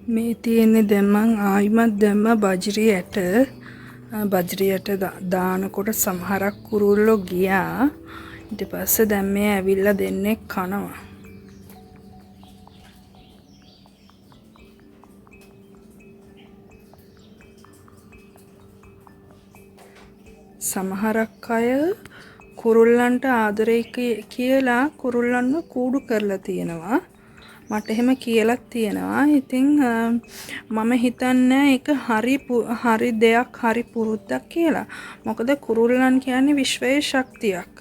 මේ තියෙන්නේ දැන් මං ආයිමත් දැම්ම බජරි ඇට දානකොට සමහරක් කුරුල්ලෝ ගියා. ඊට පස්සේ දැන් මේ ඇවිල්ලා දෙන්නේ කනවා. සමහරක් අය කුරුල්ලන්ට ආදරේ කියලා කුරුල්ලන්ව කූඩු කරලා තියෙනවා. මට එහෙම කියලා තියෙනවා. ඉතින් මම හිතන්නේ ඒක හරි දෙයක්, හරි පුරුද්දක් කියලා. මොකද කුරුල්ලන් කියන්නේ විශ්වයේ ශක්තියක්.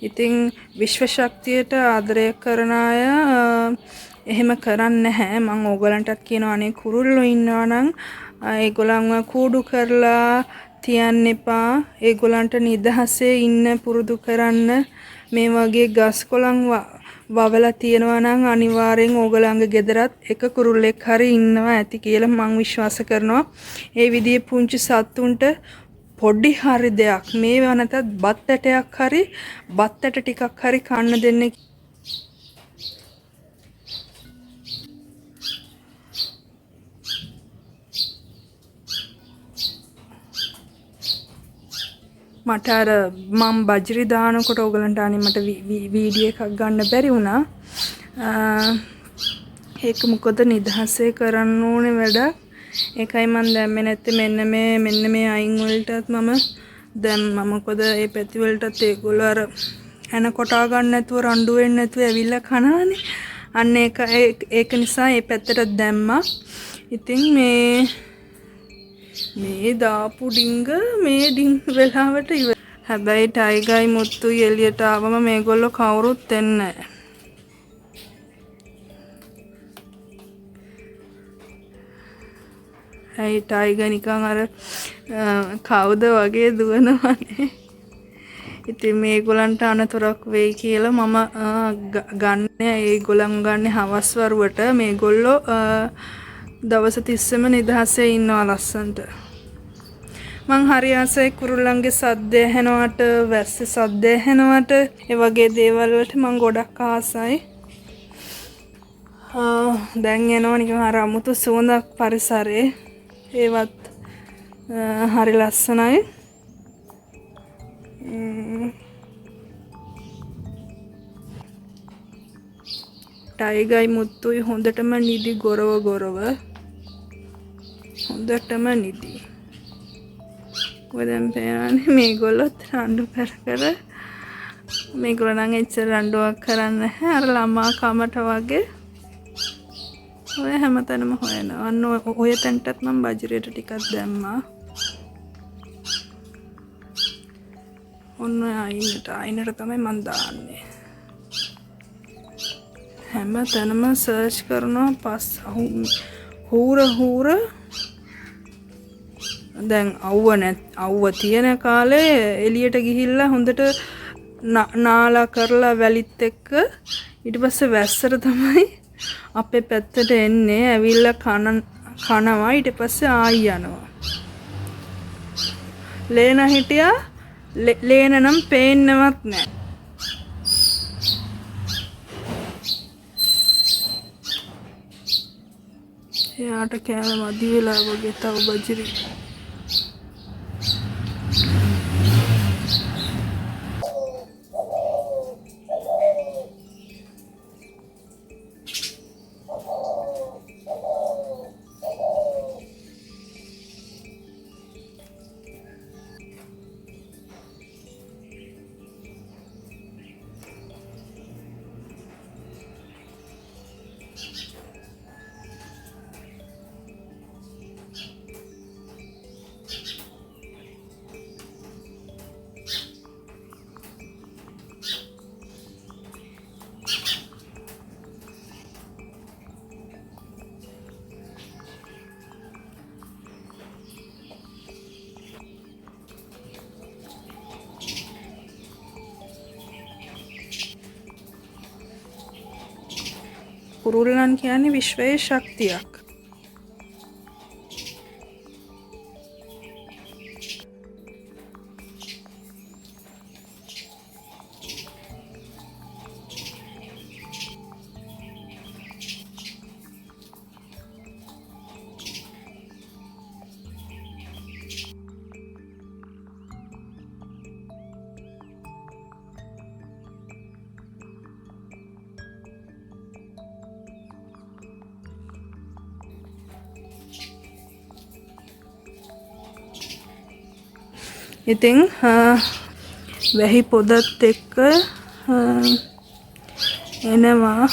ඉතින් විශ්ව ශක්තියට ආදරය කරන අය එහෙම කරන්නේ නැහැ. මම ඕගලන්ටත් කියනවා අනේ කුරුල්ලෝ ඉන්නවා නම් ඒගොල්ලන්ව කූඩු කරලා තියන්න එපා. ඒගොල්ලන්ට නිදහසේ ඉන්න පුරුදු කරන්න. මේ වගේ ගස් කොළන් වවලා තියෙනවා නම් අනිවාර්යෙන් ඕගලන්ගේ ගෙදරත් එක කුරුල්ලෙක් හරි ඉන්නවා ඇති කියලා මම විශ්වාස කරනවා. ඒ විදිහේ පුංචි සත්තුන්ට පොඩි හරි දෙයක් මේ වනතත් බත් ඇටයක් හරි බත් ඇට ටිකක් හරි කන්න දෙන්න. මට අර මම බජරි දානකොට ඕගලන්ට අනේ මට වීඩියෝ එකක් ගන්න බැරි වුණා. ඒක මොකද නිදහසේ කරන්න ඕනේ වැඩක්. ඒකයි මම දැම්මේ නැත්තේ මෙන්න මේ අයින් වලටත් මම මොකද මේ පැති වලටත් ඒගොල්ලෝ අර එන කොටා ගන්න නැතුව රණ්ඩු වෙන්නේ නැතුව ඇවිල්ලා කනවානේ. අන්න ඒක නිසා මේ පැත්තට දැම්මා. ඉතින් මේ දාපු ඩිංග මේ ඩිං වෙලාවට ඉවර. හැබැයි ටයිගයි මුත්තුයි එළියට ආවම මේගොල්ලෝ කවුරුත් එන්නේ නැහැ. ඇයි ටයිගර් නිකන් අර කවුද වගේ දුවනවනේ. ඉතින් මේගොල්ලන්ට අනතුරක් වෙයි කියලා මම ගන්න ඒගොල්ලන් ගන්න හවස් වරුවට මේගොල්ලෝ දවස් 30ම නිදහසේ ඉන්නවා ලස්සන්ට. මං හරි ආසයි කුරුල්ලන්ගේ සද්ද ඇහෙනවට, වැස්සේ සද්ද ඇහෙනවට, ඒ වගේ දේවල් වලට මං ගොඩක් ආසයි. දැන් එනවා නිකන් අර අමුතු සුවඳක් පරිසරේ. ඒවත් හරි ලස්සනයි. ටයිගයි මුත්තුයි හොඳටම නිදි ගොරව හොඳටම නිදි. ඔය දැන් පේනවනේ මේගොල්ලොත් රණ්ඩු කර මේගොල්ලෝ නම් එච්චර රණ්ඩුවක් කරන්නේ නැහැ. අර ළමා කමට වගේ ඔය හැමතැනම හොයනවා. අන්න ඔය තැනටත් මම බජරේට ටිකක් දැම්මා. ඔන්න අයිනට තමයි මම දාන්නේ. හැමතැනම සර්ච් කරනවා පස් හූර දැන් අවුව තියෙන කාලේ එළියට ගිහිල්ලා හොඳට නාලා කරලා වැලිත් එක්ක ඊට පස්සේ වැස්සට තමයි අපේ පැත්තට එන්නේ. ඇවිල්ලා කනවා ඊට පස්සේ ආයි යනවා. ලේන හිටියා ලේන නම් පේන්නවත් නැහැ. එයාට කෑම මදි වෙලා වගේ තව බජරි. කුරුල්ලන් කියන්නේ විශ්වයේ ශක්තියක්. ඉතින් වැහි පොදත් එක්ක එනවා.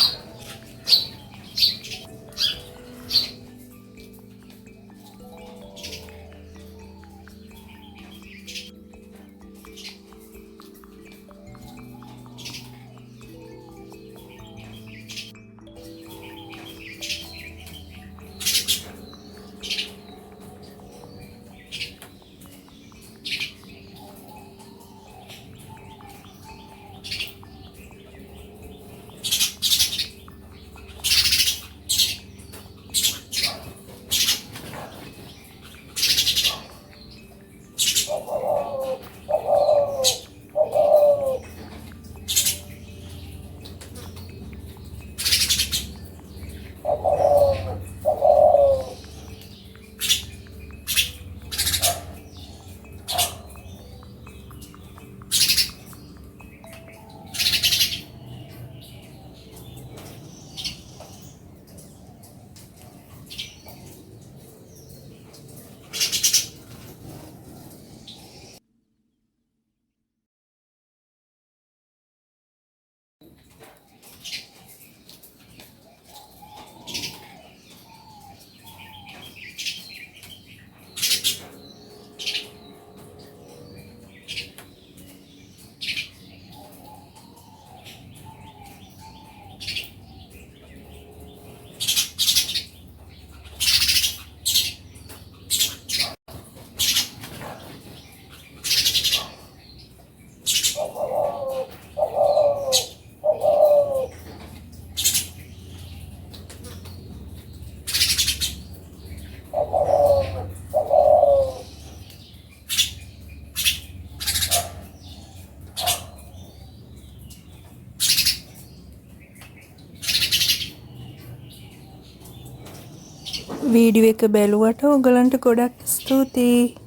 වීඩියෝ එක බැලුවට ඔයගලන්ට ගොඩක් ස්තුතියි.